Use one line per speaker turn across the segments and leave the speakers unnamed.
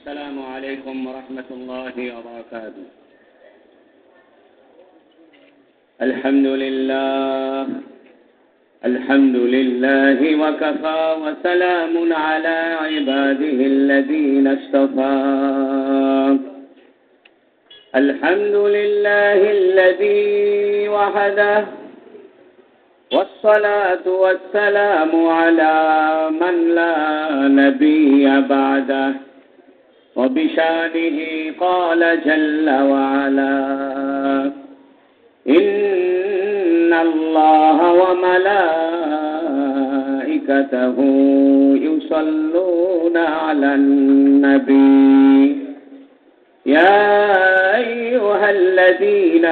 السلام عليكم ورحمة الله وبركاته. الحمد لله وكفى وسلام على عباده الذين اصطفى. الحمد لله الذي وحده والصلاة والسلام على من لا نبي بعده وبشانه قال جل وعلا إن الله وملائكته يصلون على النبي يا أيها الذين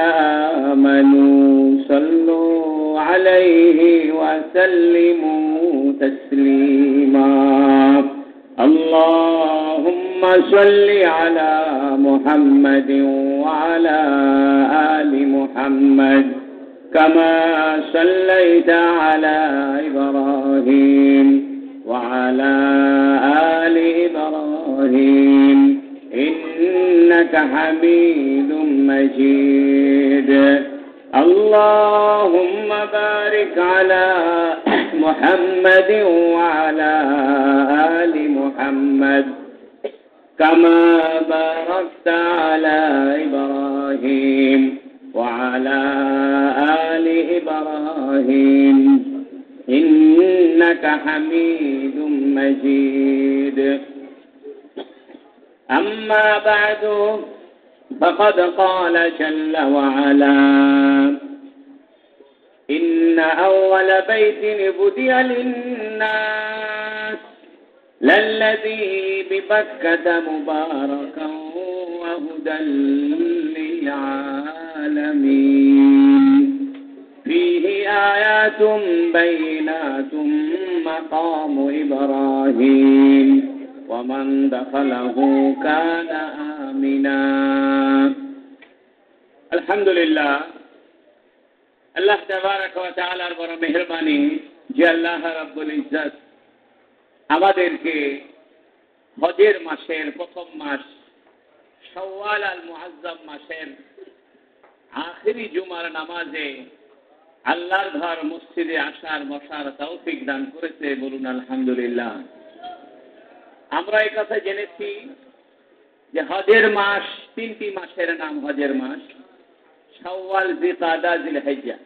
آمنوا صلوا عليه وسلموا تسليما. اللهم صل على محمد وعلى آل محمد كما صليت على إبراهيم وعلى آل إبراهيم إنك حميد مجيد. اللهم بارك على محمد وعلى آل محمد كما باركت على إبراهيم وعلى آل إبراهيم إنك حميد مجيد. أما بعد فقد قال جل وعلا إن أول بيت بدأ للناس للذي ببكة مباركا وهدى للعالمين فيه آيات بينات مقام إبراهيم ومن دخله كان آمنا. الحمد لله আল্লাহ তাবারাক ওয়া তাআলার বড় মেহেরবানি যে আল্লাহ রাব্বুল ইজ্জত আমাদেরকে হজের মাসের প্রথম মাস শাওয়াল আল মুআজ্জাম মাসের আখেরি জুমার নামাজে আল্লাহর ঘর মসজিদে আসার বসার তৌফিক দান করেছে, বলুন আলহামদুলিল্লাহ। আমরা এই কথা জেনেছি যে হজের মাস তিনটি মাসের নাম হজের মাস, শাওয়াল, জিলকাদা, জিলহিজ্জা।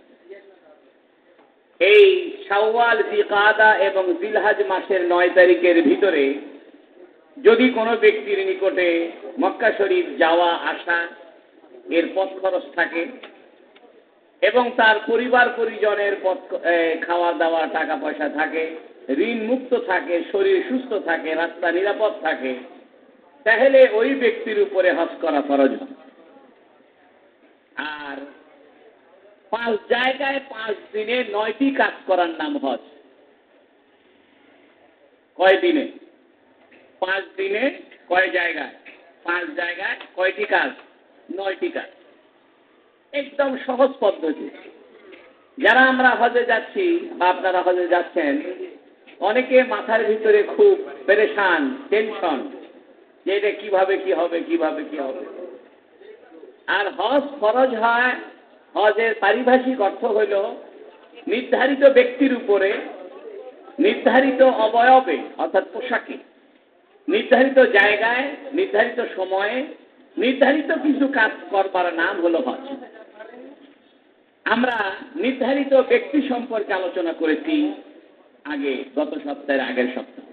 এই শাওয়াল, জিলকাদা এবং জিলহজ মাসের 9 তারিখের ভিতরে যদি কোনো ব্যক্তির নিকটে মক্কা শরীফ যাওয়া আসা এর পথ খরচ থাকে এবং তার পরিবার পরিজনের খাওয়া দাওয়া টাকা পয়সা থাকে, ঋণ মুক্ত থাকে, শরীর সুস্থ থাকে, রাস্তা নিরাপদ থাকে, তাহলে ওই ব্যক্তির উপরে হজ করা ফরজ হয়। আর 5 জায়গায় 5 দিনে 9টি কাজ করার নাম হজ। কয় দিনে? 5 দিনে কয় জায়গায়? 5 জায়গায় কয়টি কাজ? 9টি কাজ। একদম সহজ পদ্ধতি। যারা আমরা হজে যাচ্ছি বা আপনারা হজে যাচ্ছেন, অনেকে মাথার ভিতরে খুব পেরেশান, টেনশন যে এটা কিভাবে কি হবে, কিভাবে কি হবে। আর হজ ফরজ হয়, হজের পারিভাষিক অর্থ হইল নির্ধারিত ব্যক্তির উপরে নির্ধারিত অবয়বে অর্থাৎ পোশাকে, নির্ধারিত জায়গায়, নির্ধারিত সময়ে, নির্ধারিত কিছু কাজ করবার নাম হলো হজ। আমরা নির্ধারিত ব্যক্তি সম্পর্কে আলোচনা করেছি গত সপ্তাহের আগের সপ্তাহে।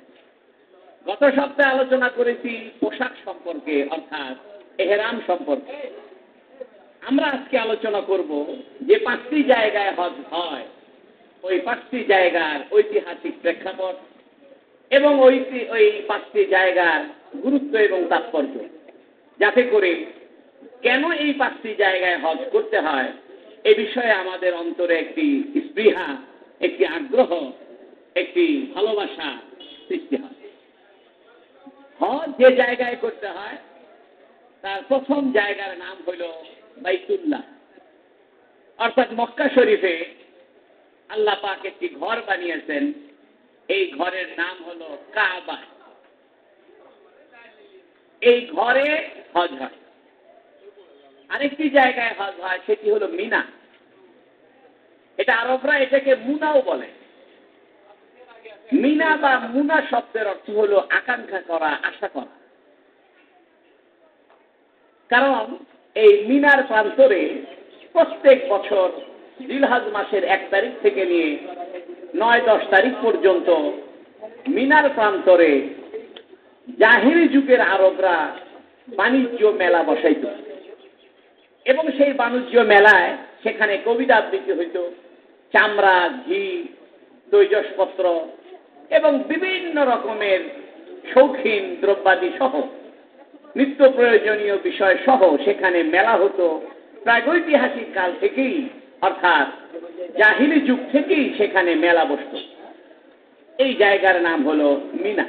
গত সপ্তাহে আলোচনা করেছি পোশাক সম্পর্কে অর্থাৎ এহরাম সম্পর্কে। আমরা আজকে আলোচনা করব যে 5টি জায়গায় হজ হয়, ওই 5টি জায়গার ঐতিহাসিক প্রেক্ষাপট এবং ওই 5টি জায়গার গুরুত্ব এবং তাৎপর্য, যাতে করে কেন এই 5টি জায়গায় হজ করতে হয় এ বিষয়ে আমাদের অন্তরে একটি স্পৃহা, একটি আগ্রহ, একটি ভালোবাসা সৃষ্টি হয়। হজ যে জায়গায় করতে হয় তার প্রথম জায়গার নাম হইল বাইতুল্লাহ, অর্থাৎ মক্কা শরীফে আল্লাহ পাক একটি ঘর বানিয়েছেন, এই ঘরের নাম হলো কাবা। এই ঘরে হজ হয়। আরেকটি জায়গায় হজ হয়, সেটি হলো মিনা। এটা আরবরা এটাকে মুনাও বলে। মিনা বা মুনা শব্দের অর্থ হলো আকাঙ্ক্ষা করা, আশা করা। কারণ এই মিনার প্রান্তরে প্রত্যেক বছর জিলহজ মাসের 1 তারিখ থেকে নিয়ে 9-10 তারিখ পর্যন্ত মিনার প্রান্তরে জাহিরি যুগের আরবরা বাণিজ্য মেলা বসাইত এবং সেই বাণিজ্য মেলায় সেখানে কবিতা আবৃত্তি হইত, চামড়া, ঘি, তৈজসপত্র এবং বিভিন্ন রকমের শৌখিন দ্রব্যাদি সহ নিত্য প্রয়োজনীয় বিষয় সহ সেখানে মেলা হতো। প্রাগৈতিহাসিক কাল থেকেই, অর্থাৎ জাহিলি যুগ থেকেই সেখানে মেলা বসত। এই জায়গার নাম হলো মিনা।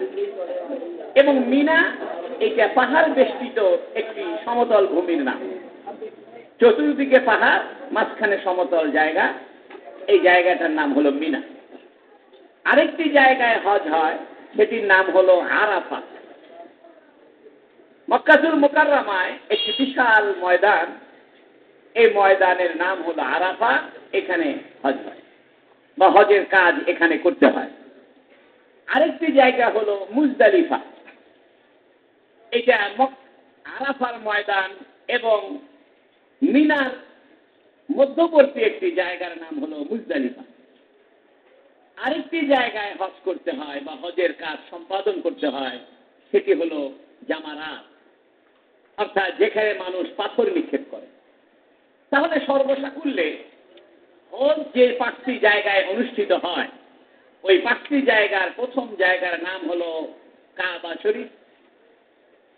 এবং মিনা এটা পাহাড় বেষ্টিত একটি সমতল ভূমির নাম। চতুর্দিকে পাহাড়, মাঝখানে সমতল জায়গা। এই জায়গাটার নাম হলো মিনা। আরেকটি জায়গায় হজ হয়, সেটির নাম হলো আরাফা। মক্কাতুল মুকাররমায় একটি বিশাল ময়দান, এই ময়দানের নাম হলো আরাফা। এখানে হজ হয় বা হজের কাজ এখানে করতে হয়। আরেকটি জায়গা হলো মুজদালিফা। এটা আরাফার ময়দান এবং মিনার মধ্যবর্তী একটি জায়গার নাম হলো মুজদালিফা। আরেকটি জায়গায় হজ করতে হয় বা হজের কাজ সম্পাদন করতে হয়, সেটি হলো জামারাত, অর্থাৎ যেখানে মানুষ পাথর নিক্ষেপ করে। তাহলে সর্বসাকুল্যে হজ যে 5টি জায়গায় অনুষ্ঠিত হয়, ওই 5টি জায়গার প্রথম জায়গার নাম হলো কাবা শরীফ,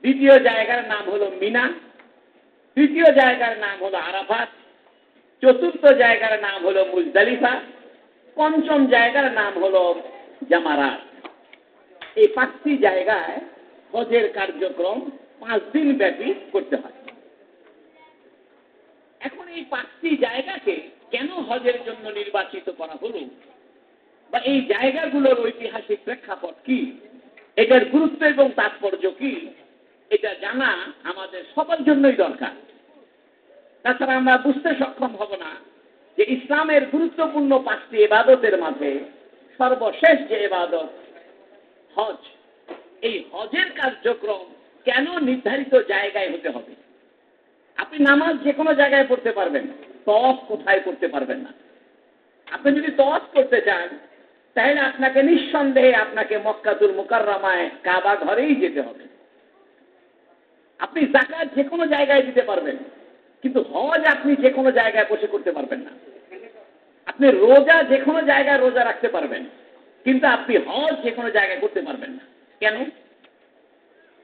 দ্বিতীয় জায়গার নাম হলো মিনা, তৃতীয় জায়গার নাম হলো আরাফাত, চতুর্থ জায়গার নাম হলো মুজদালিফা, পঞ্চম জায়গার নাম হলো জামারাত। এই 5টি জায়গায় হজের কার্যক্রম 5 দিন ব্যাপী করতে হয়। এখন এই 5টি জায়গাকে কেন হজের জন্য নির্বাচিত করা হলো, বা এই জায়গাগুলোর ঐতিহাসিক প্রেক্ষাপট কি, এটার গুরুত্ব এবং তাৎপর্য কি, এটা জানা আমাদের সবার জন্যই দরকার। তাছাড়া আমরা বুঝতে সক্ষম হব না যে ইসলামের গুরুত্বপূর্ণ 5টি ইবাদতের মাঝে সর্বশেষ যে ইবাদত হজ, এই হজের কার্যক্রম কেন নির্ধারিত জায়গায় হতে হবে। আপনি নামাজ যে কোনো জায়গায় পড়তে পারবেন, তওয়াফ কোথায় করতে পারবেন না। আপনি যদি তওয়াফ করতে চান, তাহলে আপনাকে নিঃসন্দেহে আপনাকে মক্কাতুল মুকাররমায় কাবা ঘরেই যেতে হবে। আপনি যাকাত যে কোনো জায়গায় দিতে পারবেন, কিন্তু হজ আপনি যে কোনো জায়গায় বসে করতে পারবেন না। আপনি রোজা যে কোনো জায়গায় রোজা রাখতে পারবেন, কিন্তু আপনি হজ যে কোনো জায়গায় করতে পারবেন না। কেন?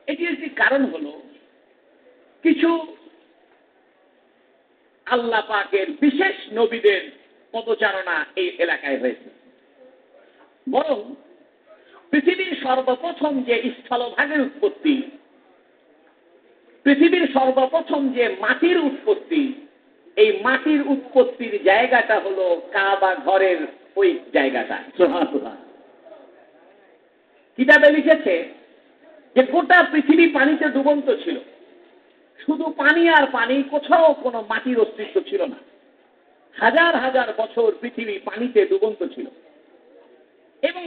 এটি একটি কারণ হলো, কিছু আল্লাহ পাকের বিশেষ নবীদের পদচারণা এই এলাকায় হয়েছে। বরং পৃথিবীর সর্বপ্রথম যে স্থলভাগের উৎপত্তি, পৃথিবীর সর্বপ্রথম যে মাটির উৎপত্তি, এই মাটির উৎপত্তির জায়গাটা হলো কাবা ঘরের ওই জায়গাটা। সুবহানাল্লাহ। কিতাবে লিখেছে যে গোটা পৃথিবী পানিতে ডুবন্ত ছিল, শুধু পানি আর পানি, কোথাও কোনো মাটির অস্তিত্ব ছিল না। হাজার হাজার বছর পৃথিবী পানিতে ডুবন্ত ছিল এবং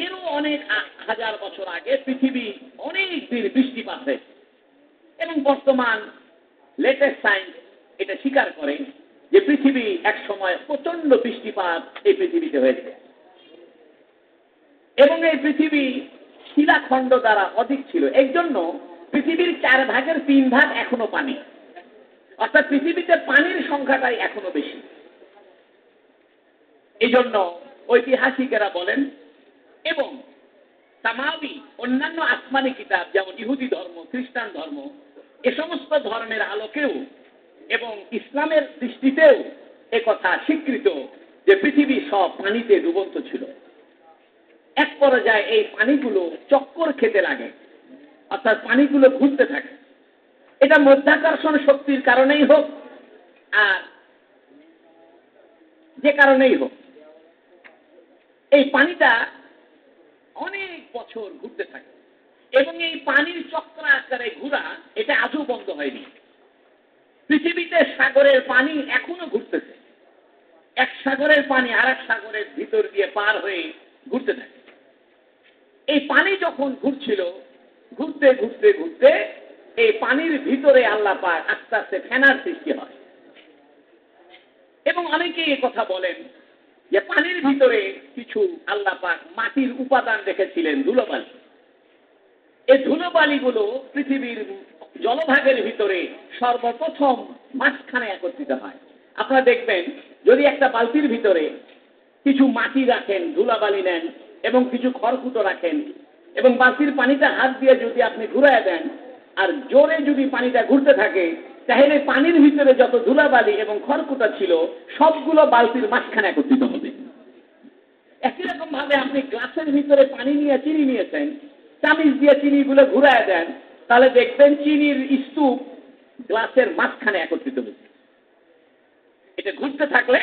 এরও অনেক হাজার বছর আগে পৃথিবী অনেক দিন বৃষ্টিপাত হয়েছে। এবং বর্তমান লেটেস্ট সায়েন্স এটা স্বীকার করে যে পৃথিবী এক সময় প্রচন্ড বৃষ্টিপাত এই পৃথিবীতে হয়েছে এবং এই পৃথিবী শিলাখণ্ড দ্বারা অধিক ছিল। এই জন্য পৃথিবীর 4 ভাগের 3 ভাগ এখনো পানি, অর্থাৎ পৃথিবীতে পানির সংখ্যাটাই এখনো বেশি। এই জন্য ঐতিহাসিকেরা বলেন এবং সামাবি অন্যান্য আসমানি কিতাব, যেমন ইহুদি ধর্ম, খ্রিস্টান ধর্ম, এ সমস্ত ধর্মের আলোকেও এবং ইসলামের দৃষ্টিতেও একথা স্বীকৃত যে পৃথিবী সব পানিতে ডুবন্ত ছিল। এক পর্যায়ে এই পানিগুলো চক্কর খেতে লাগে, অর্থাৎ পানিগুলো ঘুরতে থাকে। এটা মাধ্যাকর্ষণ শক্তির কারণেই হোক আর যে কারণেই হোক, এই পানিটা অনেক বছর ঘুরতে থাকে এবং এই পানির চক্র আকারে এই ঘোরা এটা আজও বন্ধ হয়নি। পৃথিবীতে সাগরের পানি এখনো ঘুরতেছে, এক সাগরের পানি আর এক সাগরের ভিতর দিয়ে পার হয়ে ঘুরতে থাকে। এই পানি যখন ঘুরছিল, ঘুরতে ঘুরতে ঘুরতে এই পানির ভিতরে আল্লাহ পাক আস্তে আস্তে ফেনার সৃষ্টি হয়। এবং অনেকেই এই কথা বলেন যে পানির ভিতরে কিছু আল্লাহ পাক মাটির উপাদান রেখেছিলেন, ধুলোবালি। এই ধুলোবালিগুলো পৃথিবীর জলভাগের ভিতরে সর্বপ্রথম মাঝখানে একত্রিত হয়। আপনারা দেখবেন, যদি একটা বালতির ভিতরে কিছু মাটি রাখেন, ধুলাবালি নেন এবং কিছু খড়কুটো রাখেন এবং বালতির পানিটা হাত দিয়ে যদি আপনি ঘুরায় দেন আর জোরে যদি পানিটা ঘুরতে থাকে, তাহলে পানির ভিতরে যত ধুলাবালি এবং খড়কুটা ছিল সবগুলো বালতির মাঝখানে একত্রিত হবে। একই রকম ভাবে আপনি গ্লাসের ভিতরে পানি নিয়ে চিনি নিয়েছেন, চামিচ দিয়ে চিনিগুলো ঘুরায় দেন, তাহলে দেখবেন চিনির স্তূপ গ্লাসের মাঝখানে একত্রিত হচ্ছে। এটা ঘুরতে থাকলে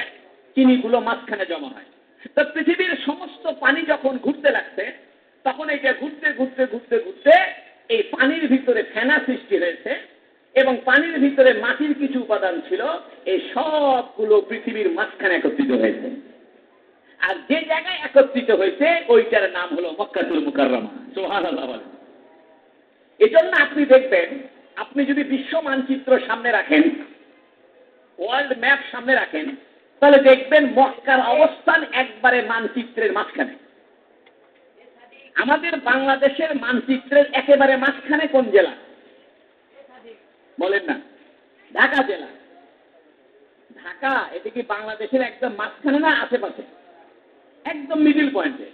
চিনিগুলো মাঝখানে জমা হয়। তো পৃথিবীর সমস্ত পানি যখন ঘুরতে লাগছে, তখন এটা ঘুরতে ঘুরতে ঘুরতে ঘুরতে এই পানির ভিতরে ফেনা সৃষ্টি হয়েছে এবং পানির ভিতরে মাটির কিছু উপাদান ছিল, এই সবগুলো পৃথিবীর মাঝখানে একত্রিত হয়েছে। আর যে জায়গায় একত্রিত হয়েছে ওইটার নাম হলো মক্কাতুল মুকাররমা। সুবহানাল্লাহ বলেন। এজন্য আপনি দেখবেন, আপনি যদি বিশ্ব মানচিত্র সামনে রাখেন, ওয়ার্ল্ড ম্যাপ সামনে রাখেন, তাহলে দেখবেন মক্কার অবস্থান একবারে মানচিত্রের মাঝখানে। আমাদের বাংলাদেশের মানচিত্রের একেবারে মাঝখানে কোন জেলা বলেন না? ঢাকা জেলা। ঢাকা এটা কি বাংলাদেশের একদম মাঝখানে না আশেপাশে? একদম মিডিল পয়েন্টে।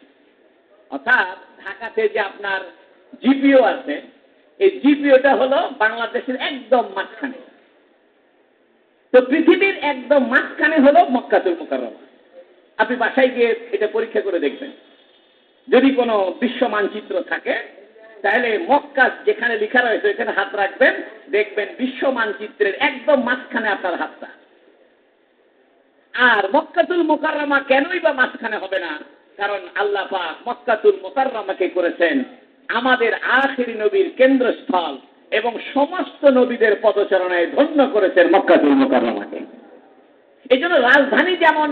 অর্থাৎ ঢাকাতে যে আপনার জিপিও আছে, এই জিপিওটা হলো বাংলাদেশের একদম মাঝখানে। তো পৃথিবীর একদম মাঝখানে হলো মক্কাতুল মুকাররমা। আপনি বাসায় গিয়ে এটা পরীক্ষা করে দেখবেন। যদি কোনো বিশ্ব মানচিত্র থাকে, তাহলে মক্কা যেখানে লেখা রয়েছে এখানে হাত রাখবেন, দেখবেন বিশ্ব মানচিত্রের একদম মাঝখানে আপনার হাতটা। আর মক্কাতুল মুকাররমা কেনই বা মাঝখানে হবে না? কারণ আল্লাহ পাক মক্কাতুল মুকাররমাকে করেছেন আমাদের আখিরি নবীর কেন্দ্রস্থল এবং সমস্ত নবীদের পদচারণায় ধন্য করেছেন মক্কাতুল মুকাররমাকে। এই জন্য রাজধানী যেমন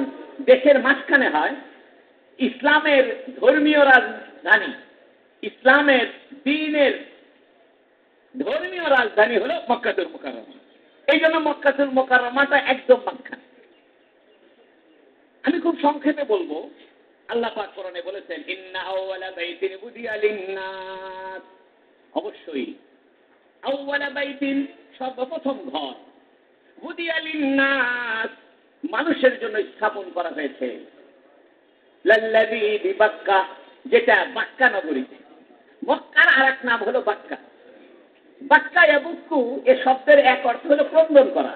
দেশের মাঝখানে হয়, ইসলামের ধর্মীয় রাজধানী, ইসলামের দ্বীনের ধর্মীয় রাজধানী হলো মক্কাতুল মুকাররমা। এই জন্য মক্কাতুল মুকাররমাটা একদম মাঝখানে। আমি খুব সংক্ষেপে বলবো, আল্লাহ পাক কোরআনে বলেছেন ইন্না আউওয়ালা বাইতিন বুদিয়া লিন-নাস, অবশ্যই আউওয়ালা বাইতিন সর্বপ্রথম ঘর, বুদিয়া লিন-নাস মানুষের জন্য স্থাপন করা হয়েছে, লাল্লাযী বিবাক্কা যেটা বাক্কা নগরীতে। মক্কার আরেক নাম হলো বাক্কা। বাক্কা ইয়াবুক্কু এ শব্দের এক অর্থ হলো ক্রন্দন করা।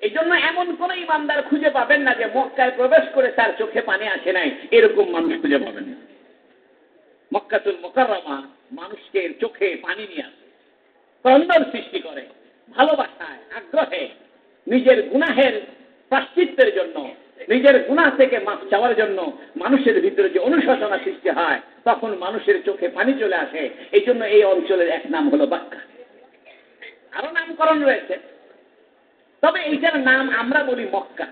এই জন্য এমন কোন ইমানদার খুঁজে পাবেন না যে মক্কায় প্রবেশ করে তার চোখে পানি আসে নাই, এরকম মানুষ খুঁজে পাবেন না। মক্কাতুল মুকাররমা মানুষকে চোখে পানি নিয়ে আসে, ক্রন্দন সৃষ্টি করে, ভালোবাসায় আগ্রহে, নিজের গুনাহের প্রায়শ্চিত্তের জন্য, নিজের গুনাহ থেকে মাফ চাওয়ার জন্য মানুষের ভিতরে যে অনুশোচনা সৃষ্টি হয়, তখন মানুষের চোখে পানি চলে আসে। এই জন্য এই অঞ্চলের এক নাম হলো বাক্কা। আরো নামকরণ রয়েছে, তবে এইটার নাম আমরা বলি মক্কা।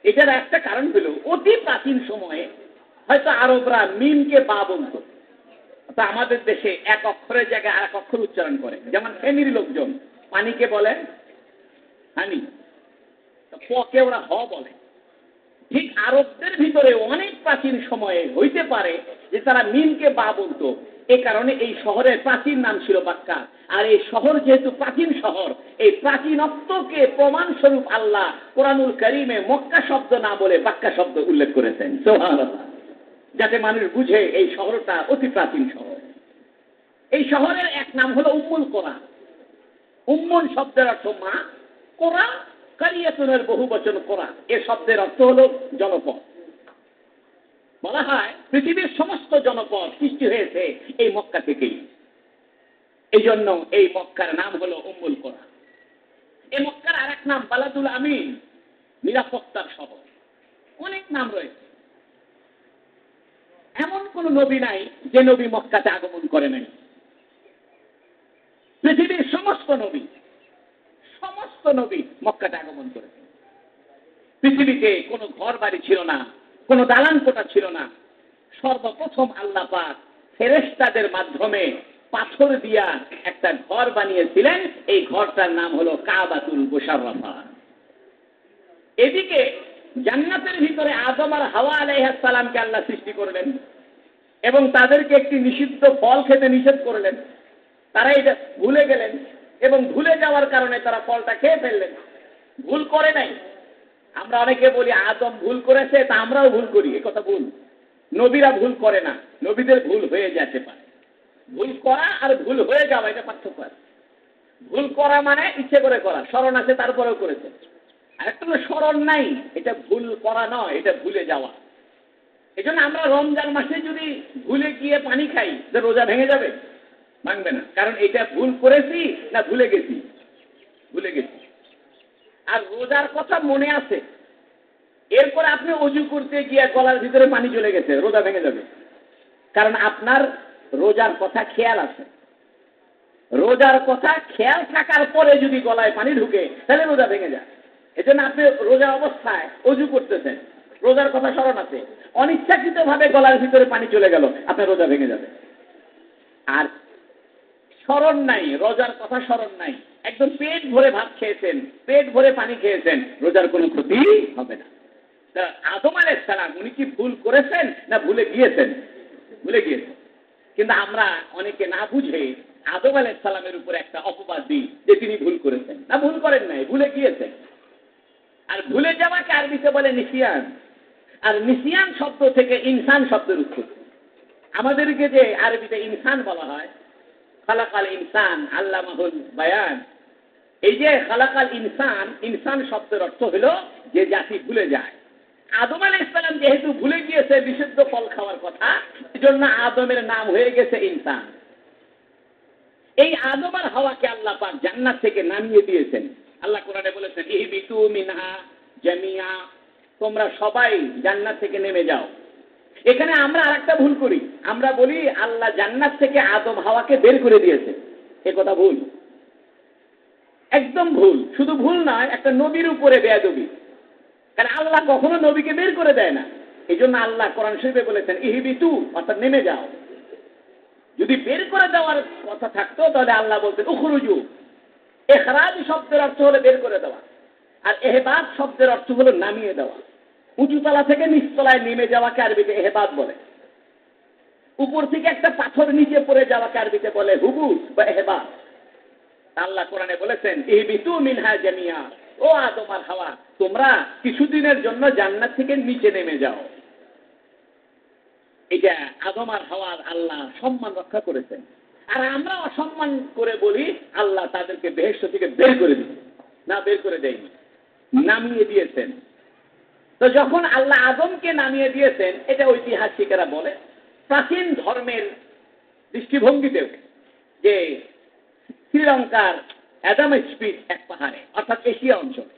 এটার একটা কারণ হলো অতি প্রাচীন সময়ে হয়তো আরবরা মিমকে বা বলত। তা আমাদের দেশে এক অক্ষরের জায়গায় আর এক অক্ষর উচ্চারণ করে, যেমন ফেনীর লোকজন পানিকে বলে হানি, পকে ওরা হ বলে। ঠিক আরবদের ভিতরে অনেক প্রাচীন সময়ে হইতে পারে যে তারা মিমকে বা বলতো, এ কারণে এই শহরের প্রাচীন নাম ছিল বাক্কা। আর এই শহর যেহেতু প্রাচীন শহর, এই প্রাচীনত্বকে প্রমাণস্বরূপ আল্লাহ কোরআনুল কারীমে মক্কা শব্দ না বলে বাক্কা শব্দ উল্লেখ করেছেন, সুবহানাল্লাহ, যাতে মানুষ বুঝে এই শহরটা অতি প্রাচীন শহর। এই শহরের এক নাম হলো উম্মুল কোরা। উম্মুল শব্দের অর্থ মা, কোরা কারিয়াতুনের বহু বচন কোরা, এ শব্দের অর্থ হলো জনপদ। বলা হয় পৃথিবীর সমস্ত জনপদ সৃষ্টি হয়েছে এই মক্কা থেকেই। এই জন্য এই মক্কার নাম হলো উম্মুল কোরা। এই মক্কার আর এক নাম বালাদুল আমিন, নিরাপত্তার শহর। অনেক নাম রয়েছে। এমন কোন নবী নাই যে নবী মক্কাতে আগমন করে নাই। পৃথিবীর সমস্ত নবী মক্কাতে আগমন করেছেন। পৃথিবীতে কোনো ঘর বাড়ি ছিল না, কোনো দালান কোঠা ছিল না। সর্বপ্রথম আল্লাহ পাক ফেরেশতাদের মাধ্যমে পাথর দিয়া একটা ঘর বানিয়েছিলেন। এই ঘরটার নাম হলো কাবাতুল মুশাররফা। এদিকে জান্নাতের ভিতরে আদম আর হাওয়া আলাইহিস সালামকে আল্লাহ সৃষ্টি করলেন এবং তাদেরকে একটি নিষিদ্ধ ফল খেতে নিষেধ করলেন। তারা এটা ভুলে গেলেন এবং ভুলে যাওয়ার কারণে তারা ফলটা খেয়ে ফেললেন। ভুল করে নাই। আমরা অনেকে বলি আদম ভুল করেছে, তা আমরাও ভুল করি। এ কথা ভুল। নবীরা ভুল করে না, নবীদের ভুল হয়ে যেতে পারে। ভুল করা আর ভুল হয়ে যাওয়া এটা পার্থক্য আছে। ভুল করা মানে ইচ্ছে করে করা, স্মরণ আছে তারপরেও করেছে। আর একটা হলো স্মরণ নাই, এটা ভুল করা নয়, এটা ভুলে যাওয়া। এই জন্য আমরা রমজান মাসে যদি ভুলে গিয়ে পানি খাই, রোজা ভেঙে যাবে? ভাঙবে না। কারণ এটা ভুল করেছি না ভুলে গেছি? ভুলে গেছি। আর রোজার কথা মনে আছে, এরপরে আপনি অজু করতে গিয়ে গলার ভিতরে পানি চলে গেছে, রোজা ভেঙে যাবে। কারণ আপনার রোজার কথা খেয়াল আছে। রোজার কথা খেয়াল থাকার পরে যদি গলায় পানি ঢুকে, তাহলে রোজা ভেঙে যায়। এজন্য আপনি রোজা অবস্থায় অজু করতেছেন, রোজার কথা স্মরণ আছে, অনিচ্ছাকৃতভাবে গলার ভিতরে পানি চলে গেল, আপনার রোজা ভেঙে যাবে। আর স্মরণ নাই, রোজার কথা স্মরণ নাই, একদম পেট ভরে ভাত খেয়েছেন, পেট ভরে পানি খেয়েছেন, রোজার কোনো ক্ষতি হবে না। আদম আলাইহিস সালাম উনি কি ভুল করেছেন না ভুলে গিয়েছেন? ভুলে গিয়েছেন। কিন্তু আমরা অনেকে না বুঝে আদম আলাইহিস সালামের উপরে একটা অপবাদ দিই যে তিনি ভুল করেছেন। না, ভুল করেন নাই, ভুলে গিয়েছেন। আর ভুলে যাওয়াকে আরবিতে বলে নিসিয়ান। আর নিসিয়ান শব্দ থেকে ইনসান শব্দের উৎপত্তি। আমাদেরকে যে আরবিতে ইনসান বলা হয়, খালাকাল ইনসান আল্লামাহুল বায়ান, এই যে খালাকাল ইনসান, ইনসান শব্দের অর্থ হলো যে জাতি ভুলে যায়। আদম আলাইহিস সালাম যেহেতু ভুলে গিয়েছে বিশুদ্ধ ফল খাওয়ার কথা, এজন্য আদমের নাম হয়ে গেছে ইনসান। এই আদম আর হাওয়াকে আল্লাহ পাক জান্নাত থেকে নামিয়ে দিয়েছেন। আল্লাহ কোরআনে বলেছেন ইহবিতু মিনহা জামিয়া, তোমরা সবাই জান্নাত থেকে নেমে যাও। এখানে আমরা আরেকটা ভুল করি, আমরা বলি আল্লাহ জান্নাত থেকে আদম হাওয়াকে বের করে দিয়েছে। এ কথা ভুল, একদম ভুল। শুধু ভুল নয়, একটা নবীর উপরে বেয়াদবি। কারণ আল্লাহ কখনো নবীকে বের করে দেয় না। এই জন্য আল্লাহ কোরআন শরীফে বলেছেন ইহবিতু, অর্থাৎ নেমে যাও। যদি বের করে দেওয়ার কথা থাকতো তাহলে আল্লাহ বলতেন উখরুজু। ইখরাজ শব্দের অর্থ হলো বের করে দেওয়া, আর ইহবাত শব্দের অর্থ হলো নামিয়ে দেওয়া। উঁচুতলা থেকে নিচতলায় নেমে যাওয়াকে আরবিতে ইহবাত বলে। উপর থেকে একটা পাথর নিচে পড়ে যাওয়াকে আরবিতে বলে হুবুত বা ইহবাত। আল্লাহ কোরআনে বলেছেন ইহবিতু মিনহা জামিয়া, ও আদম আর হাওয়া, তোমরা কিছুদিনের জন্য জান্নাত থেকে নিচে নেমে যাও। এটা আদম আর হাওয়ার আল্লাহ সম্মান রক্ষা করেছেন। আর আমরা অসম্মান করে বলি আল্লাহ তাদেরকে বেহেশত থেকে বের করে দিয়েছেন। না, বের করে দেয়নি, নামিয়ে দিয়েছেন। তো যখন আল্লাহ আদমকে নামিয়ে দিয়েছেন, এটা ঐতিহাসিকেরা বলে প্রাচীন ধর্মের দৃষ্টিভঙ্গিতেও যে শ্রীলঙ্কার অ্যাডাম স্পিট এক পাহাড়ে, অর্থাৎ এশিয়া অঞ্চলে।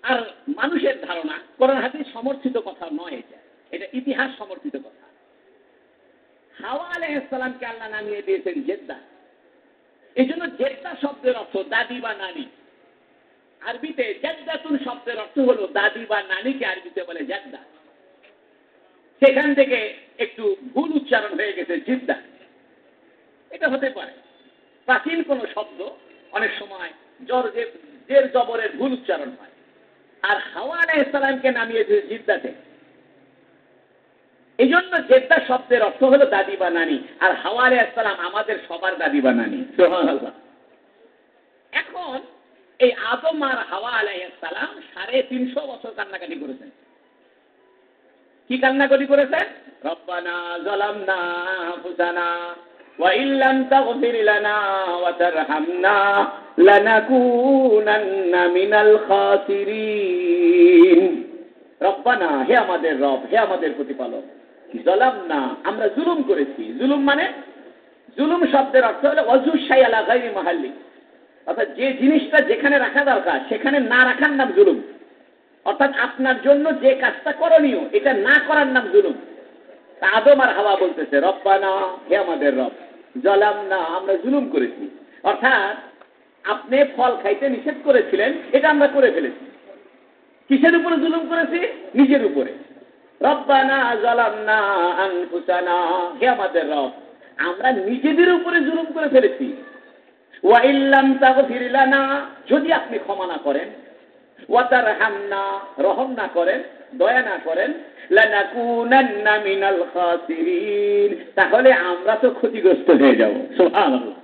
আর মানুষের ধারণা, কোরআন হাদিস সমর্থিত কথা নয়, এটা ইতিহাস সমর্থিত কথা। হাওয়া আলাইহিস সালামকে আল্লাহ নামিয়ে দিয়েছেন জেদ্দা। এই জন্য জেদ্দা শব্দের অর্থ দাদি বা নানি। আরবিতে জেদ্দাতুন শব্দের অর্থ হলো দাদি বা নানিকে আরবিতে বলে জেদ্দা। সেখান থেকে একটু ভুল উচ্চারণ হয়ে গেছে জিদ্দা। এটা হতে পারে প্রাচীন কোনো শব্দ, অনেক সময় জের জবরের ভুল উচ্চারণ হয়। আর হাওয়া আলাইহিস সালামকে নামিয়ে দিয়েছে জিদ্দাতে। এই জন্য জেদ্দা শব্দের অর্থ হলো দাদি বা নানি। আর হাওয়া আলাইহিস সালাম আমাদের সবার দাদি বা নানি। সুবহানাল্লাহ। এখন এই আদম আর হাওয়া আলাইহিস সালাম 350 বছর কান্নাকাটি করেছেন। কি কান্নাকাটি করেছেন? রব্বানা যালামনা আনফুসানা ওয়া ইল্লাম তাগফির লানা ওয়া তারহামনা লানাকুনান্না মিনাল খাসিরিন। রব্বানা, হে আমাদের রব, হে আমাদের প্রতিপালক, যালামনা, আমরা জুলুম করেছি। জুলুম মানে, জুলুম শব্দের অর্থ হলো ওয়াজু শাই আলা গায়রি মাহাল্লি, অর্থাৎ যে জিনিসটা যেখানে রাখা দরকার সেখানে না রাখার নাম জুলুম। অর্থাৎ আপনার জন্য যে কাজটা করণীয় এটা না করার নাম জুলুম। আদম আর হাওয়া বলতেছে রব্বানা, হে আমাদের রব, যালামনা, আমরা জুলুম করেছি। অর্থাৎ আপনি ফল খাইতে নিষেধ করেছিলেন, এটা আমরা করে ফেলেছি। কিসের উপরে জুলুম করেছি? নিজের উপরে। রব্বানা যালামনা আনফুসানা, হে আমাদের রব, আমরা নিজেদের উপরে জুলুম করে ফেলেছি। ওয়া ইল্লাম তাগফির লানা, যদি আপনি ক্ষমা না করেন, ওয়া তারহামনা, রহম না করেন, দয়া না করেন, লানাকুনান্না মিনাল খাসিরিন, তাহলে আমরা তো ক্ষতিগ্রস্ত হয়ে যাব। সুবহানাল্লাহ।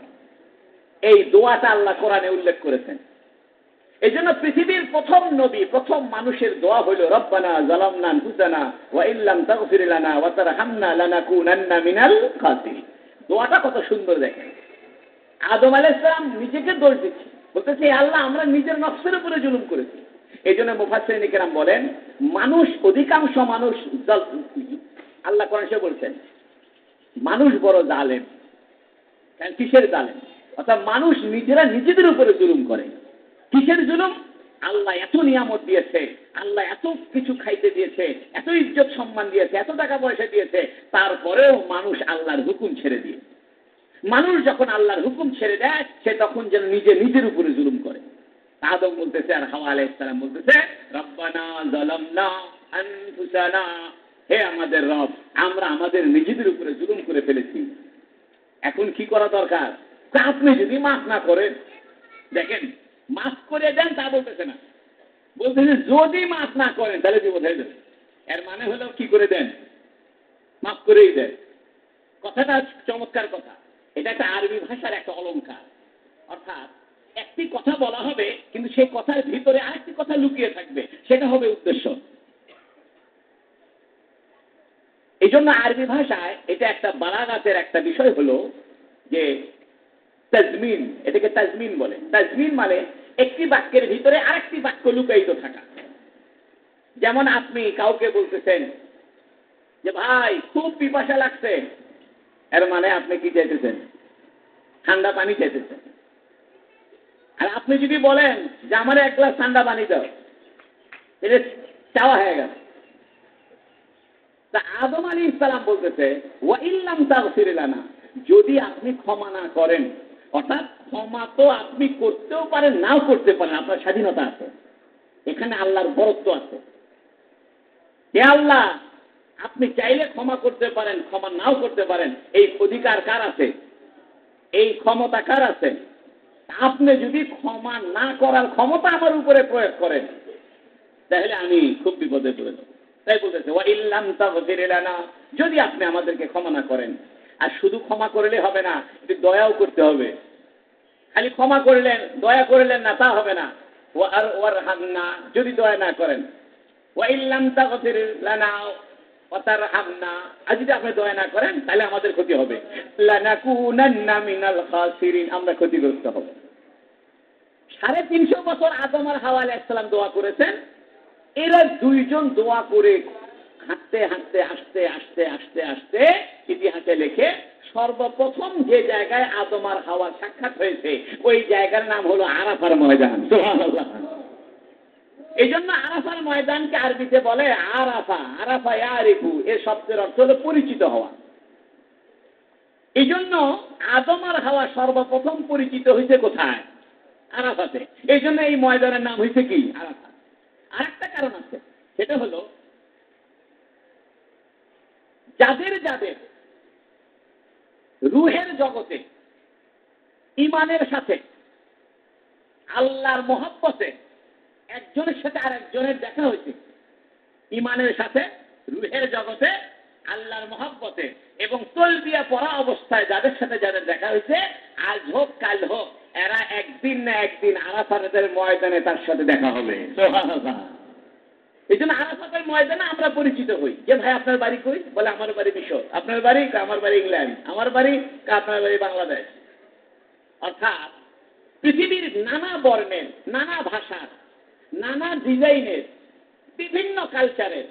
এই দোয়াটা আল্লাহ কোরআনে উল্লেখ করেছেন। এই জন্য পৃথিবীর প্রথম নবী, প্রথম মানুষের দোয়া হইল রব্বানা যালামনা আনফুসানা ওয়া ইল্লাম তাগফির লানা ওয়া তারহামনা লানাকুনান্না মিনাল খাসিরিন। দোয়াটা কত সুন্দর দেখেন। আদম আলাইহিস সালাম নিজেকে দোষ দিচ্ছে, বলতেছে আল্লাহ আমরা নিজের নফসের উপরে জুলুম করেছি। এই জন্য মুফাসসিরিন কেরাম বলেন মানুষ, অধিকাংশ মানুষ, আল্লাহ কোরআনে বলছেন মানুষ বড় জালেম। কিসের জালেম? অর্থাৎ মানুষ নিজেরা নিজেদের উপরে জুলুম করে। কিসের জুলুম? আল্লাহ এত নিয়ামত দিয়েছে, আল্লাহ এত কিছু খাইতে দিয়েছে, এত ইজ্জত সম্মান দিয়েছে, এত টাকা পয়সা দিয়েছে, তারপরেও মানুষ আল্লাহর হুকুম ছেড়ে দিয়ে। মানুষ যখন আল্লাহর হুকুম ছেড়ে দেয়, সে তখন যেন নিজের উপরে জুলুম করে। আদম বলতেছে আর হাওয়া আলাইহিস সালাম বলতেছে রব্বানা যালামনা আনফুসানা, হে আমাদের রব, আমরা আমাদের নিজেদের উপরে জুলুম করে ফেলেছি। এখন কি করা দরকার? আপনি যদি মাফ না করেন, দেখেন মাফ করে দেন তা বলতেছে না, বলতেছে যদি মাফ না করেন তাহলে বিপদ হয়ে যাবে। এর মানে হলো কি করে দেন? মাফ করেই দেন। কথাটা চমৎকার কথা। এটা একটা আরবি ভাষার একটা অলংকার। অর্থাৎ একটি কথা বলা হবে, কিন্তু সেই কথার ভিতরে আরেকটি কথা লুকিয়ে থাকবে, সেটা হবে উদ্দেশ্য। এই জন্য আরবি ভাষায় এটা একটা বালাগাতের একটা বিষয় হলো যে তাজমিন, এটাকে তাজমিন বলে। তাজমিন মানে একটি বাক্যের ভিতরে আরেকটি বাক্য লুকায়িত থাকা। যেমন আপনি কাউকে বলতেছেন যে ভাই খুব পিপাসা লাগছে, এর মানে আপনি কি চাইতেছেন? ঠান্ডা পানি চাইতেছেন। আর আপনি যদি বলেন যে আমার এক গ্লাস ঠান্ডা পানি দাও, এটা চাওয়া হয়ে গেল। তা আদম আলাইহিস সালাম বলতেছে ওয়া ইল্লাম তাগফির লানা, যদি আপনি ক্ষমা না করেন, অর্থাৎ ক্ষমা তো আপনি করতেও পারেন নাও করতে পারেন, আপনার স্বাধীনতা আছে, এখানে আল্লাহর বরত্ব আছে। হে আল্লাহ, আপনি চাইলে ক্ষমা করতে পারেন, ক্ষমা নাও করতে পারেন, এই অধিকার কার আছে? এই ক্ষমতা কার আছে? আপনি যদি ক্ষমা না করার ক্ষমতা আমার উপরে প্রয়োগ করেন, তাহলে আমি খুব বিপদে পড়ে যাব। তাই বলতেছে ওয়া ইল্লাম তাগফির লানা, যদি আপনি আমাদেরকে ক্ষমা না করেন। আর শুধু ক্ষমা করলে হবে না, একটু দয়াও করতে হবে। খালি ক্ষমা করলেন, দয়া করলেন না, তা হবে না। ওয়ারহামনা, যদি দয়া না করেন। ওয়া ইল্লাম তাগফির লানা ওয়া তারহামনা, আর যদি আপনি দয়া না করেন তাহলে আমাদের ক্ষতি হবে। লানাকুনান্না মিনাল খাসিরিন, আমরা ক্ষতিগ্রস্ত হব। 350 বছর আদম আর হাওয়া আলাইহিস সালাম দোয়া করেছেন। এরা দুইজন দোয়া করে হাঁটতে হাঁটতে আস্তে আস্তে আস্তে আস্তে ইতিহাসে লেখে সর্বপ্রথম যে জায়গায় আদম আর হাওয়া সাক্ষাৎ হয়েছে ওই জায়গার নাম হলো আরাফার ময়দান। সুবহানাল্লাহ। এই জন্য আরাফার ময়দানকে আরবিতে বলে আরাফা। আরাফা ইয়ারিফু, এর শব্দের অর্থ হলো পরিচিত হওয়া। এই জন্য আদম আর হাওয়া সর্বপ্রথম পরিচিত হয়েছে কোথায়? আরাফাতে। এই জন্য এই ময়দানের নাম হয়েছে কি? আরাফা। আরেকটা কারণ আছে, সেটা হলো যাদের যাদের রূহের জগতে ঈমানের সাথে আল্লাহর মহব্বতে একজনের সাথে আর একজনের দেখা হয়েছে, ঈমানের সাথে রূহের জগতে আল্লাহর মহব্বতে এবং তলবিয়া পড়া অবস্থায় যাদের সাথে যাদের দেখা হয়েছে, আজ হোক কাল হোক, এরা একদিন না একদিন আরাফাতের ময়দানে তার সাথে দেখা হবে। সুবহানাল্লাহ। এই জন্য আরাফাতের ময়দানে আমরা পরিচিত হই। যে ভাই আপনার বাড়ি কই? বলে আমার বাড়ি মিশর। আপনার বাড়ি? আমার বাড়ি ইংল্যান্ড। আমার বাড়ি? আপনার বাড়ি বাংলাদেশ। অর্থাৎ পৃথিবীর নানা বর্ণের, নানা ভাষার, নানা ডিজাইনের, বিভিন্ন কালচারের,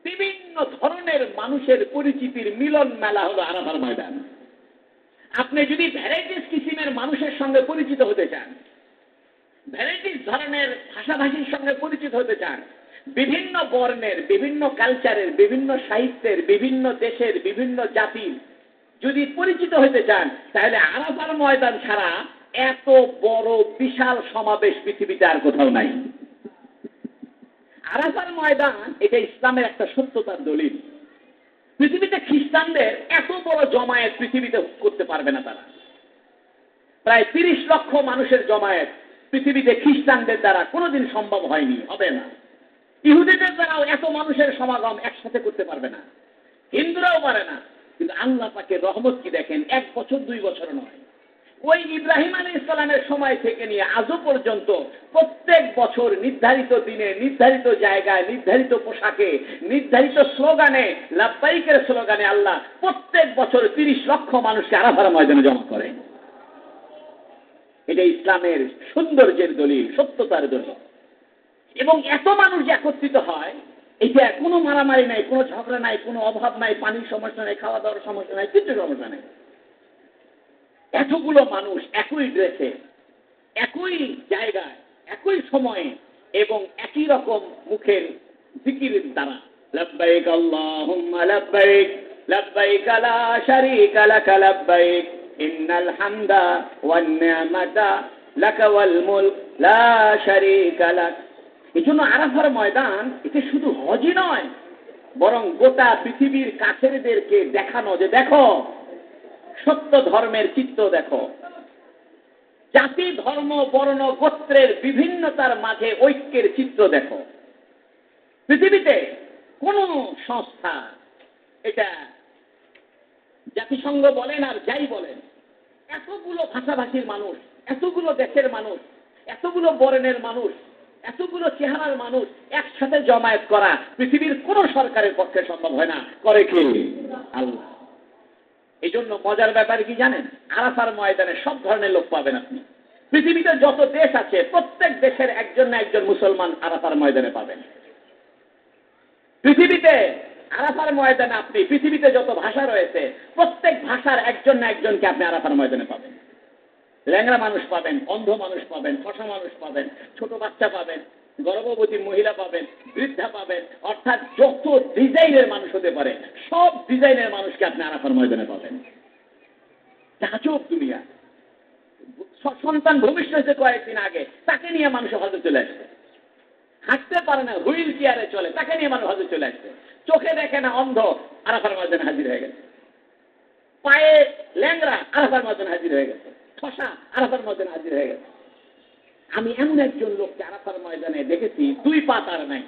বিভিন্ন ধরনের মানুষের পরিচিতির মিলন মেলা হলো আরাফার ময়দান। আপনি যদি ভ্যারাইটিস কিসিমের মানুষের সঙ্গে পরিচিত হতে চান, ভ্যারাইটিস ধরনের ভাষাভাষীর সঙ্গে পরিচিত হতে চান, বিভিন্ন বর্ণের, বিভিন্ন কালচারের, বিভিন্ন সাহিত্যের, বিভিন্ন দেশের, বিভিন্ন জাতির যদি পরিচিত হতে চান, তাহলে আরাফার ময়দান ছাড়া এত বড় বিশাল সমাবেশ পৃথিবীতে আর কোথাও নাই। আরাফার ময়দান এটা ইসলামের একটা সত্যতার দলিল। পৃথিবীতে খ্রিস্টানদের এত বড় জমায়েত পৃথিবীতে করতে পারবে না তারা। প্রায় 30 লক্ষ মানুষের জমায়েত পৃথিবীতে খ্রিস্টানদের দ্বারা কোনোদিন সম্ভব হয়নি, হবে না। ইহুদিদের দ্বারাও এত মানুষের সমাগম একসাথে করতে পারবে না, হিন্দুরাও পারে না। কিন্তু আল্লাহ পাকের রহমত কি দেখেন, 1 বছর 2 বছর নয়, ওই ইব্রাহিম আলাইহিস সালামের সময় থেকে নিয়ে আজও পর্যন্ত প্রত্যেক বছর নির্ধারিত দিনে, নির্ধারিত জায়গায়, নির্ধারিত পোশাকে, নির্ধারিত স্লোগানে, লাব্বাইকের স্লোগানে আল্লাহ প্রত্যেক বছর 30 লক্ষ মানুষকে আরাফার ময়দানে জমা করে। এটা ইসলামের সৌন্দর্যের দলিল, সত্যতার দলিল। এবং এত মানুষ যে একত্রিত হয়, এটা কোনো মারামারি নাই, কোনো ঝগড়া নাই, কোনো অভাব নাই, পানির সমস্যা নাই, খাওয়া দাওয়ার সমস্যা নাই, কিছু সমস্যা নেই। এতগুলো মানুষ একই ড্রেসে, একই জায়গায়, একই সময়ে এবং একই রকম মুখের জিকিরের দ্বারা লাব্বাইক আল্লাহুম্মা লাব্বাইক লাব্বাইক লা শারীকা লাক লাব্বাইক ইন্নাল হামদা ওয়ান নি'মাতা লাকা ওয়াল মুলক লা শারীকা লাক। এজন্য আরাফার ময়দান এটা শুধু হজই নয়, বরং গোটা পৃথিবীর কাফেরদেরকে দেখানো যে দেখো সত্য ধর্মের চিত্র দেখো, জাতি ধর্ম বর্ণ গোত্রের বিভিন্নতার মাঝে ঐক্যের চিত্র দেখো। পৃথিবীতে কোন সংস্থা, এটা জাতিসংঘ বলেন আর যাই বলেন, এতগুলো ভাষাভাষীর মানুষ, এতগুলো দেশের মানুষ, এতগুলো বর্ণের মানুষ, এতগুলো চেহারার মানুষ একসাথে জমায়েত করা পৃথিবীর কোন সরকারের পক্ষে সম্ভব হয় না। করে কি? আল্লাহ। এই জন্য মজার ব্যাপার কি জানেন, আরাফার ময়দানে সব ধরনের লোক পাবেন আপনি। পৃথিবীতে যত দেশ আছে প্রত্যেক দেশের একজন না একজন মুসলমান আরাফার ময়দানে পাবেন। পৃথিবীতে আরাফার ময়দানে আপনি, পৃথিবীতে যত ভাষা রয়েছে প্রত্যেক ভাষার একজন না একজনকে আপনি আরাফার ময়দানে পাবেন। ল্যাংড়া মানুষ পাবেন, অন্ধ মানুষ পাবেন, ফসা মানুষ পাবেন, ছোট বাচ্চা পাবেন, গর্ভবতী মহিলা পাবেন, বৃদ্ধা পাবেন, অর্থাৎ যত ডিজাইনের মানুষ হতে পারে সব ডিজাইনের মানুষকে আপনি আরাফার ময়দানে পাবেন। তাজব দুনিয়া। সন্তান ভবিষ্যতে কয়েকদিন আগে তাকে নিয়ে মানুষ হজে চলে আসছে, হাঁটতে পারে না, হুইল চেয়ারে চলে, তাকে নিয়ে মানুষ হজে চলে আসছে। চোখে দেখে না, অন্ধ, আরাফার ময়দানে হাজির হয়ে গেছে। পায়ে ল্যাংড়া, আরাফার ময়দানে হাজির হয়ে গেছে। ফসা, আরাফার ময়দানে হাজির হয়ে গেছে। আমি এমন একজন লোককে আরাফার ময়দানে দেখেছি, 2 পা তার নাই,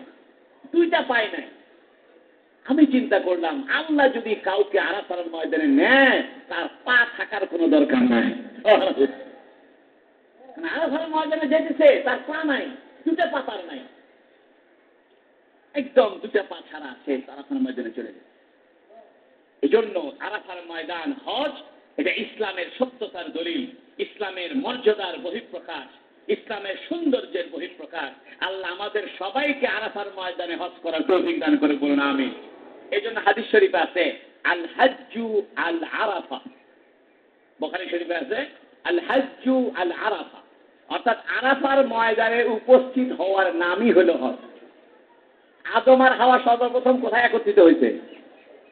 2টা পায় নাই। আমি চিন্তা করলাম, আল্লাহ যদি কাউকে আরাফার ময়দানে নেয় তার পা থাকার কোনো দরকার নাই। আরাফার ময়দানে যেতেছে, তার পা নাই, 2টা পা তার নাই, একদম 2টা পা ছাড়া আছে, আরাফার ময়দানে চলে যায়। এই জন্য আরাফার ময়দান, হজ, এটা ইসলামের সত্যতার দলিল, ইসলামের মর্যাদার বহিঃপ্রকাশ, ইসলামের সৌন্দর্যের বহিঃপ্রকাশ। আল্লাহ আমাদের সবাইকে আরাফার ময়দানে হজ করার তৌফিক দান করে, বলুন আমিন। এই জন্য হাদিস শরীফে আছে আল হাজ্জু আল আরাফা, বুখারী শরীফে আছে আল হাজ্জু আল আরাফা, অর্থাৎ আরাফার ময়দানে উপস্থিত হওয়ার নামই হলো হজ। আদম আর হাওয়া সর্বপ্রথম কোথায় একত্রিত হয়েছে?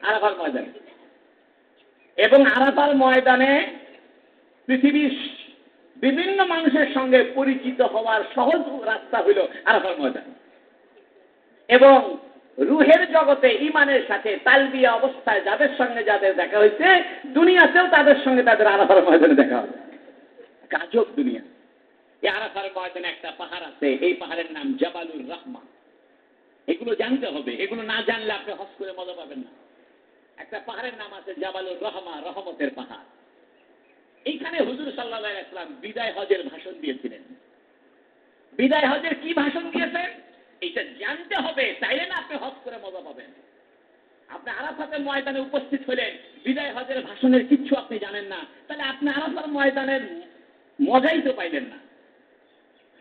আরাফার ময়দানে। এবং আরাফার ময়দানে পৃথিবীর বিভিন্ন মানুষের সঙ্গে পরিচিত হওয়ার সহজ রাস্তা হইল আরাফার ময়দান। এবং রুহের জগতে ইমানের সাথে তালবিয়া অবস্থায় যাদের সঙ্গে যাদের দেখা হয়েছে, দুনিয়াতেও তাদের সঙ্গে তাদের আরাফার ময়দানে দেখা হবে। কাজব দুনিয়া। এই আরাফার ময়দানে একটা পাহাড় আছে, এই পাহাড়ের নাম জাবালুর রাহমা। এগুলো জানতে হবে, এগুলো না জানলে আপনি হজ করে মজা পাবেন না। একটা পাহাড়ের নাম আছে জাবালুর রহমা, রহমতের পাহাড়। এইখানে হুজুর সাল্লাল্লাহু আলাইহি ওয়াসাল্লাম বিদায় হজের ভাষণ দিয়েছিলেন। বিদায় হজের কি ভাষণ দিয়েছেন এটা জানতে হবে, তাইলে না আপনি হজ করে মজা পাবেন। আপনি আরাফাতের ময়দানে উপস্থিত হলেন, বিদায় হজের ভাষণের কিচ্ছু আপনি জানেন না, তাহলে আপনি আরাফার ময়দানের মজাই তো পাইলেন না।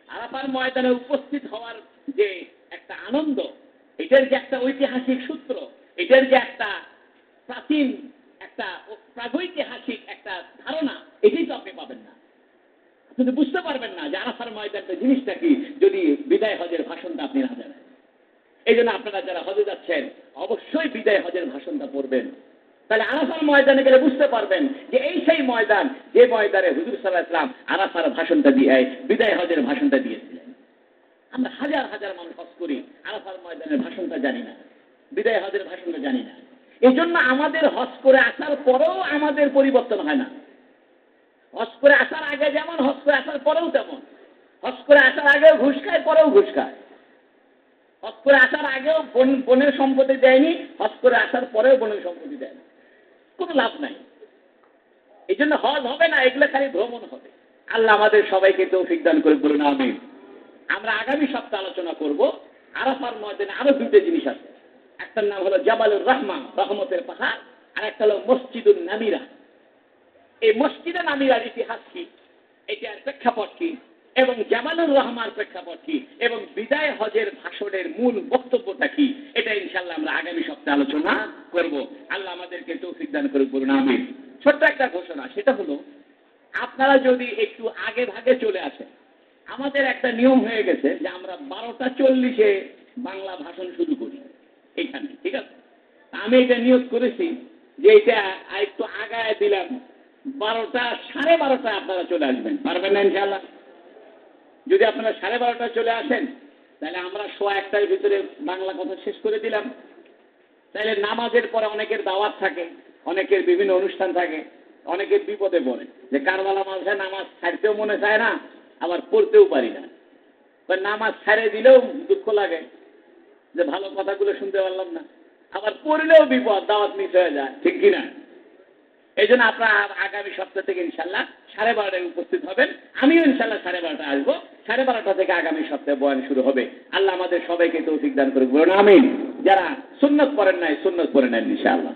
আরাফার ময়দানে উপস্থিত হওয়ার যে একটা আনন্দ, এটার যে একটা ঐতিহাসিক সূত্র, এটার যে একটা প্রাচীন, একটা প্রাগৈতিহাসিক একটা ধারণা, এটাই তো আপনি পাবেন না। আপনি তো বুঝতে পারবেন না যে আরাফার ময়দানটা জিনিসটা কি, যদি বিদায় হজের ভাষণটা আপনি না জানেন। এই জন্য আপনারা যারা হজে যাচ্ছেন অবশ্যই বিদায় হজের ভাষণটা পড়বেন। তাহলে আরাফার ময়দানে গেলে বুঝতে পারবেন যে এই সেই ময়দান, যে ময়দানে হুজুর সাল্লাল্লাহু আলাইহি ওয়াসাল্লাম আরাফার ভাষণটা দিয়ে বিদায় হজের ভাষণটা দিয়েছিলেন। আমরা হাজার হাজার মানুষ হজ করি, আরাফার ময়দানের ভাষণটা জানি না, বিদায় হজের ভাষণটা জানি না। এই জন্য আমাদের হজ করে আসার পরেও আমাদের পরিবর্তন হয় না। হজ করে আসার আগে যেমন, হজ করে আসার পরেও তেমন। হজ করে আসার আগেও ঘুষ খায়, পরেও ঘুষ খায়। হজ করে আসার আগেও বোনের সম্পত্তি দেয়নি, হজ করে আসার পরেও বোনের সম্পত্তি দেয় না, কোনো লাভ নাই। এই জন্য হজ হবে না, এগুলো খালি ভ্রমণ হবে। আল্লাহ আমাদের সবাইকে তৌফিক দান করে বলুন আমিন। আমরা আগামী সপ্তাহে আলোচনা করব আরাফার ময়দানে আরো দুটো জিনিস আছে। একটার নাম হলো জাবালুর রহমান, রহমতের পাহাড়, আর একটা হলো মসজিদুন নামিরা। এই মসজিদে নামিরার ইতিহাস কি, এটার প্রেক্ষাপট কি, এবং জামালুর রহমান প্রেক্ষাপট কি, এবং বিদায় হজের ভাষণের মূল বক্তব্যটা কি, এটা ইনশাআল্লাহ আমরা আগামী সপ্তাহে আলোচনা করব। আল্লাহ আমাদেরকে তৌফিক দান করে বলুন আমিন। ছোট্ট একটা ঘোষণা, সেটা হলো আপনারা যদি একটু আগে ভাগে চলে আসেন। আমাদের একটা নিয়ম হয়ে গেছে যে আমরা 12:40 বাংলা ভাষণ শুরু করি এখানে, ঠিক আছে? আমি এটা নিয়োগ করেছি যে এটা একটু আগায় দিলাম, 12:30 আপনারা চলে আসবেন, পারবেন না ইনশাআল্লাহ? যদি আপনারা 12:30 চলে আসেন তাহলে আমরা 1:15 ভিতরে বাংলা কথা শেষ করে দিলাম। তাহলে নামাজের পরে অনেকের দাওয়াত থাকে, অনেকের বিভিন্ন অনুষ্ঠান থাকে, অনেকের বিপদে পড়ে যে কারবালা মাঝে নামাজ ছাড়তেও মনে চায় না, আবার পড়তেও পারি না। নামাজ ছাড়ে দিলেও দুঃখ লাগে যে ভালো কথাগুলো শুনতে পারলাম না, আবার পড়লেও বিপদ, দাওয়াত মিস হয়ে যায়, ঠিক কিনা? এই জন্য আপনারা আগামী সপ্তাহ থেকে ইনশাল্লাহ 12:30 উপস্থিত হবেন। আমিও ইনশাল্লাহ 12:30 আসবো। 12:30 থেকে আগামী সপ্তাহে বয়ান শুরু হবে। আল্লাহ আমাদের সবাইকে তৌফিক দান করে বলুন আমিন। যারা সুন্নত পড়েন নাই, সুন্নত পড়ে নেন ইনশাআল্লাহ।